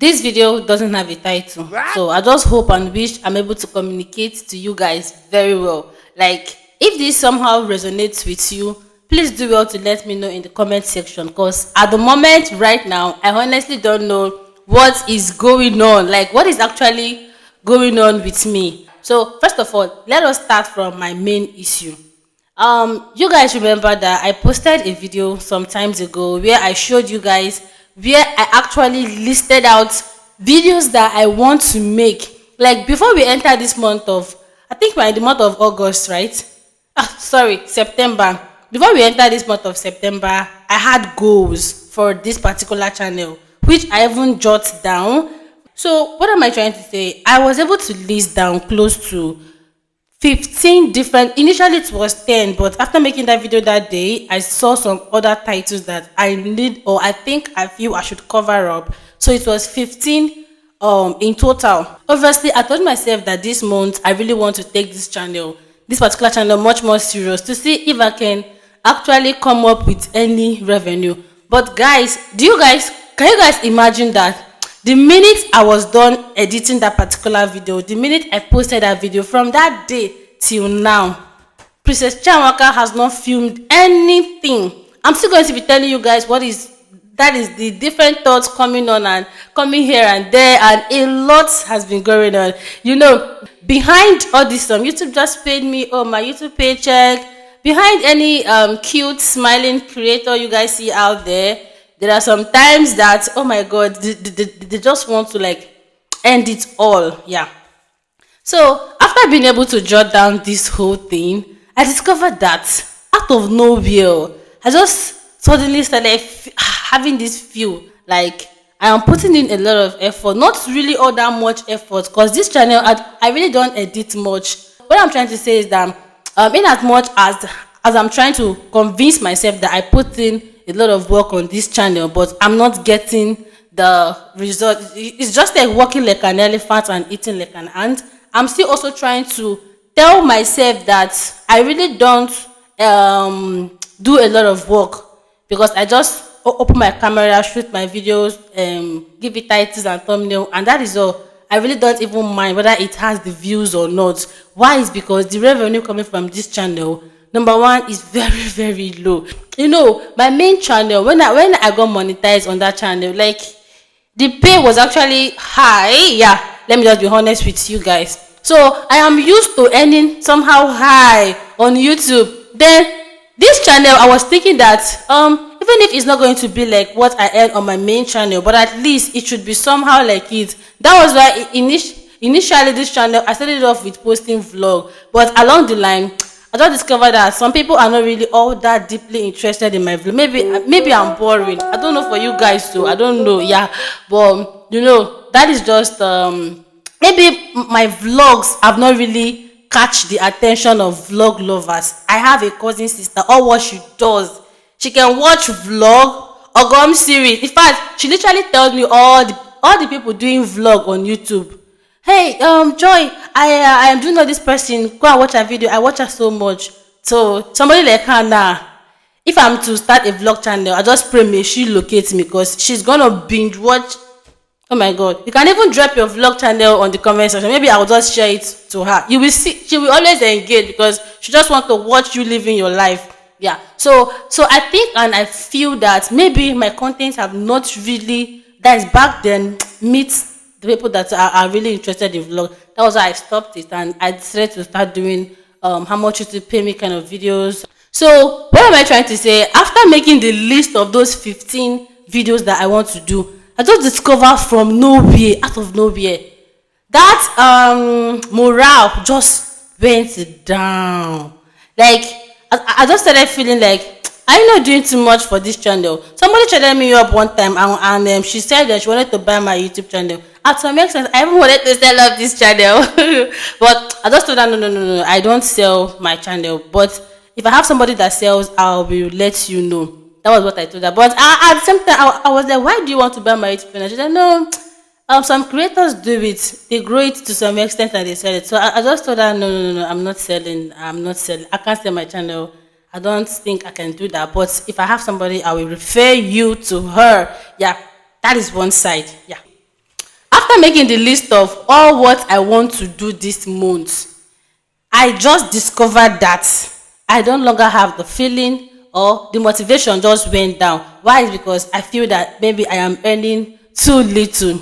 This video doesn't have a title, so I just hope and wish I'm able to communicate to you guys very well. Like, if this somehow resonates with you, please do well to let me know in the comment section, because at the moment right now, I honestly don't know what is going on, like what is actually going on with me. So first of all, let us start from my main issue. You guys remember that I posted a video some times ago where I showed you guys where I actually listed out videos that I want to make. Like, before we enter this month of, I think we're in the month of August, right? Sorry, September. Before we enter this month of September, I had goals for this particular channel, which I even jot down. So what am I trying to say? I was able to list down close to 15 different, initially it was 10, but after making that video that day, I saw some other titles that I need, or I feel I should cover up. So it was 15 in total. Obviously, I told myself that this month I really want to take this particular channel much more serious, to see if I can actually come up with any revenue. But guys, can you guys imagine that the minute I was done editing that particular video, the minute I posted that video, from that day till now, Princess Chanwaka has not filmed anything. I'm still going to be telling you guys that is the different thoughts coming on and coming here and there, and a lot has been going on. You know, behind all this, YouTube just paid me my YouTube paycheck. Behind any cute smiling creator you guys see out there, there are some times that, oh my god, they just want to like end it all. Yeah. So after being able to jot down this whole thing, I discovered that out of nowhere, I just suddenly started having this feel like I am putting in a lot of effort. Not really all that much effort, because this channel, I really don't edit much. What I'm trying to say is that in as much as I'm trying to convince myself that I put in a lot of work on this channel, but I'm not getting the result. It's just like walking like an elephant and eating like an ant. I'm still also trying to tell myself that I really don't do a lot of work, because I just open my camera, shoot my videos, give it titles and thumbnail, and that is all. I really don't even mind whether it has the views or not. Why? Is because the revenue coming from this channel, number one, is very, very low. You know, my main channel, when I got monetized on that channel, like, the pay was actually high. Yeah, let me just be honest with you guys. So I am used to earning somehow high on YouTube. Then this channel, I was thinking that even if it's not going to be like what I earn on my main channel, but at least it should be somehow like it. That was why initially this channel, I started off with posting vlog, but along the line, I just discovered that some people are not really all that deeply interested in my vlog. Maybe I'm boring. I don't know for you guys too. I don't know. Yeah, but you know, that is just maybe my vlogs have not really catch the attention of vlog lovers. I have a cousin sister. All what she does, she can watch vlog or gum series. In fact, she literally tells me all the people doing vlog on YouTube. Hey, Joy, I am doing all this person. Go and watch her video. I watch her so much. So somebody like her now, if I'm to start a vlog channel, I just pray may she locate me, because she's gonna binge watch. Oh my god. You can even drop your vlog channel on the comment section. Maybe I'll just share it to her. You will see, she will always engage, because she just want to watch you living your life. Yeah. So I think and I feel that maybe my contents have not really, that is back then, meet the people that are really interested in vlog. That was why I stopped it, and I decided to start doing how much you to pay me kind of videos. So what am I trying to say? After making the list of those 15 videos that I want to do, I just discovered from nowhere, out of nowhere, that morale just went down. Like, I just started feeling like, I'm not doing too much for this channel. Somebody chatted me up one time, and she said that she wanted to buy my YouTube channel. At some extent, I even wanted to sell up this channel. But I just told her, no, I don't sell my channel. But if I have somebody that sells, I will let you know. That was what I told her. But at the same time, I was like, why do you want to buy my YouTube channel? She said, no, some creators do it. They grow it to some extent and they sell it. So I just told her, no, I'm not selling. I can't sell my channel. I don't think I can do that. But if I have somebody, I will refer you to her. Yeah, that is one side. Yeah. after making the list of all what I want to do this month, I just discovered that I don't longer have the feeling, or the motivation just went down. Why? Is because I feel that maybe I am earning too little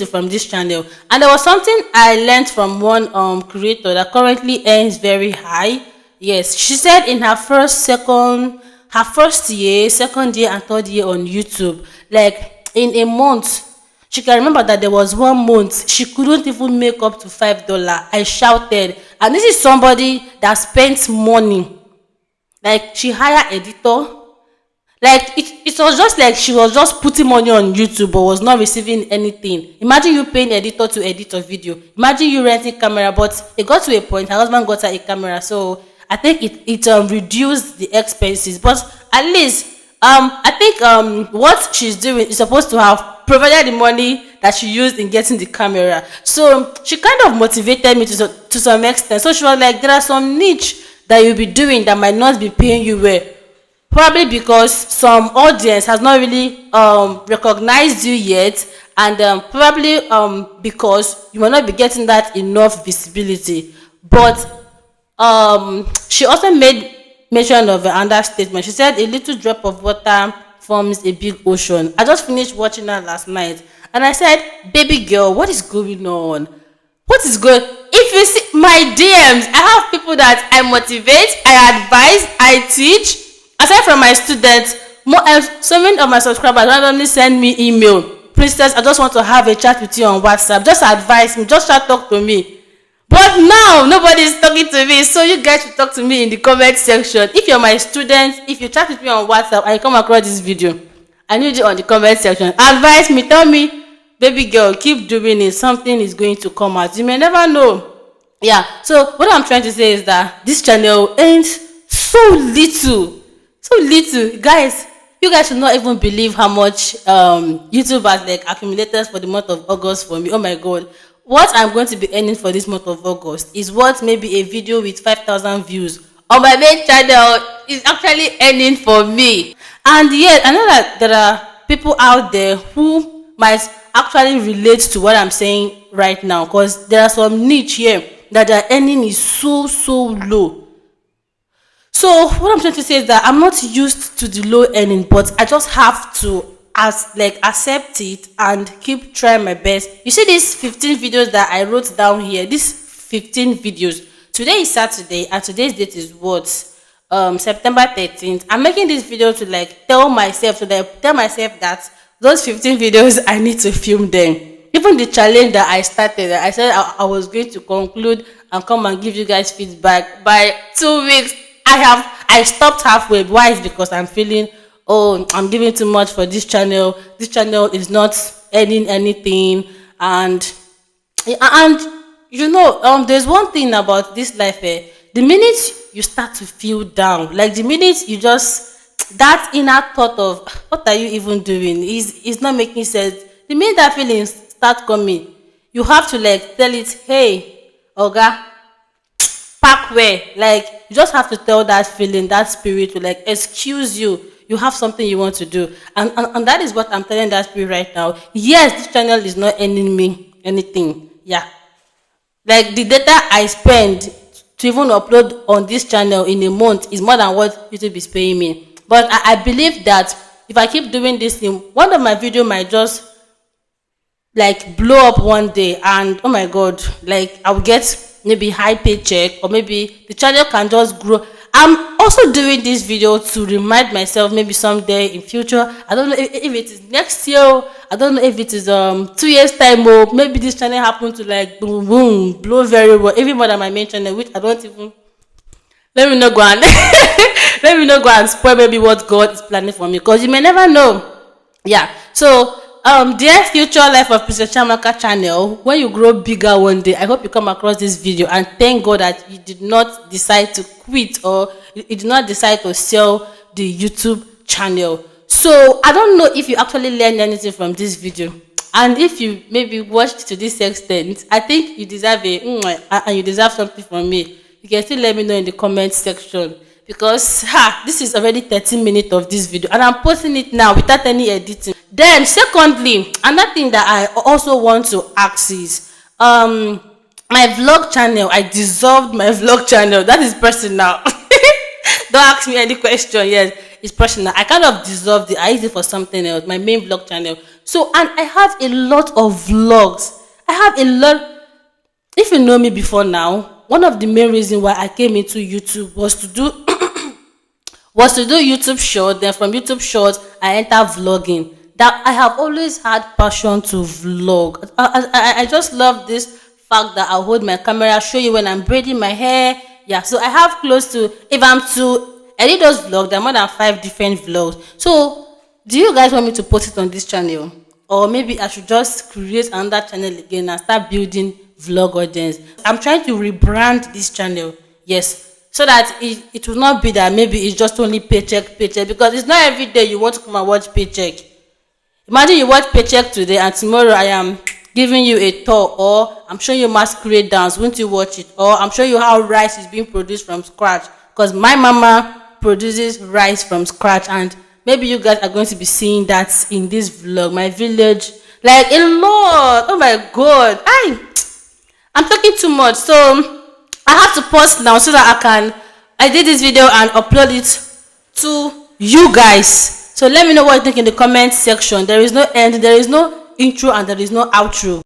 from this channel. And there was something I learned from one creator that currently earns very high. Yes, she said in her first year, second year, and third year on YouTube, like in a month, she can remember that there was one month she couldn't even make up to $5. I shouted, and this is somebody that spent money. Like she hired editor. Like it was just like she was just putting money on YouTube but was not receiving anything. Imagine you paying editor to edit a video. Imagine you renting camera, but it got to a point her husband got her a camera, so I think it reduced the expenses. But at least I think what she's doing is supposed to have provided the money that she used in getting the camera. So she kind of motivated me to some extent. So she was like, there are some niche that you'll be doing that might not be paying you well. Probably because some audience has not really recognized you yet, and probably because you might not be getting that enough visibility. But she also made mention of an understatement. She said a little drop of water forms a big ocean. I just finished watching her last night, and I said, baby girl, what is going on? What is good? If you see my DMs, I have people that I motivate, I advise, I teach. Aside from my students, so many of my subscribers randomly send me email. Princess, I just want to have a chat with you on WhatsApp. Just advise me, just talk to me. But now nobody is talking to me, so you guys should talk to me in the comment section. If you're my student, if you chat with me on WhatsApp and you come across this video, I need you on the comment section. Advise me, tell me, baby girl, keep doing it. Something is going to come out. You may never know. Yeah. So what I'm trying to say is that this channel earns so little. So little, guys. You guys should not even believe how much YouTube has like accumulated for the month of August for me. Oh my god, what I'm going to be earning for this month of August is what maybe a video with 5,000 views on my main channel is actually earning for me. And yet I know that there are people out there who might actually relate to what I'm saying right now, because there are some niche here that their earning is so low. So what I'm trying to say is that I'm not used to the low earning, but I just have to accept it and keep trying my best. You see these 15 videos that I wrote down here, these 15 videos. Today is Saturday and today's date is what? September 13th. I'm making this video to tell myself that those 15 videos I need to film them. Even the challenge that I started, I said I was going to conclude and come and give you guys feedback by 2 weeks. I stopped halfway. Why? Is because I'm feeling, oh, I'm giving too much for this channel. This channel is not earning anything, and you know, there's one thing about this life. The minute you start to feel down, like the minute you just, that inner thought of what are you even doing is not making sense. The minute that feeling start coming, you have to tell it, hey, Oga, pack where, you just have to tell that feeling, that spirit to excuse you. You have something you want to do, and that is what I'm telling that spirit right now. Yes, this channel is not earning me anything. Yeah, the data I spend to even upload on this channel in a month is more than what YouTube is paying me. But I believe that if I keep doing this thing, one of my video might just blow up one day, and oh my god, I'll get maybe high paycheck, or maybe the channel can just grow. I'm also doing this video to remind myself, maybe someday in future, I don't know if it is next year, I don't know if it is 2 years time, or maybe this channel happen to boom boom blow very well, even more than my main channel, which I don't even, let me not go and let me not go and spoil maybe what God is planning for me, because you may never know. Yeah. So dear future life of Princess Chiamaka channel, when you grow bigger one day, I hope you come across this video and thank God that you did not decide to quit, or you did not decide to sell the YouTube channel. So I don't know if you actually learned anything from this video, and if you maybe watched to this extent, I think you deserve and you deserve something from me. You can still let me know in the comment section, because this is already 13 minutes of this video and I'm posting it now without any editing. Then secondly, another thing that I also want to ask is my vlog channel. I dissolved my vlog channel. That is personal. Don't ask me any question. Yes, it's personal. I kind of dissolved it. I used it for something else, my main vlog channel. So, and I have a lot of vlogs. I have a lot. If you know me before now, one of the main reasons why I came into YouTube was to do YouTube short. Then from YouTube short, I enter vlogging. That I have always had passion to vlog. I just love this fact that I'll hold my camera, show you when I'm braiding my hair. Yeah, so I have close to, if I'm to edit those vlogs, there are more than 5 different vlogs. So, do you guys want me to post it on this channel? Or maybe I should just create another channel again and start building vlog audience. I'm trying to rebrand this channel. Yes. So that it will not be that maybe it's just only paycheck, because it's not every day you want to come and watch paycheck. Imagine you watch paycheck today and tomorrow I am giving you a tour, or I'm showing you masquerade dance. Won't you watch it? Or I'm showing you how rice is being produced from scratch, because my mama produces rice from scratch, and maybe you guys are going to be seeing that in this vlog. My village, like a lot. Oh my god, I'm talking too much, so I have to pause now so that I did this video and upload it to you guys. So let me know what you think in the comment section. There is no end, there is no intro, and there is no outro.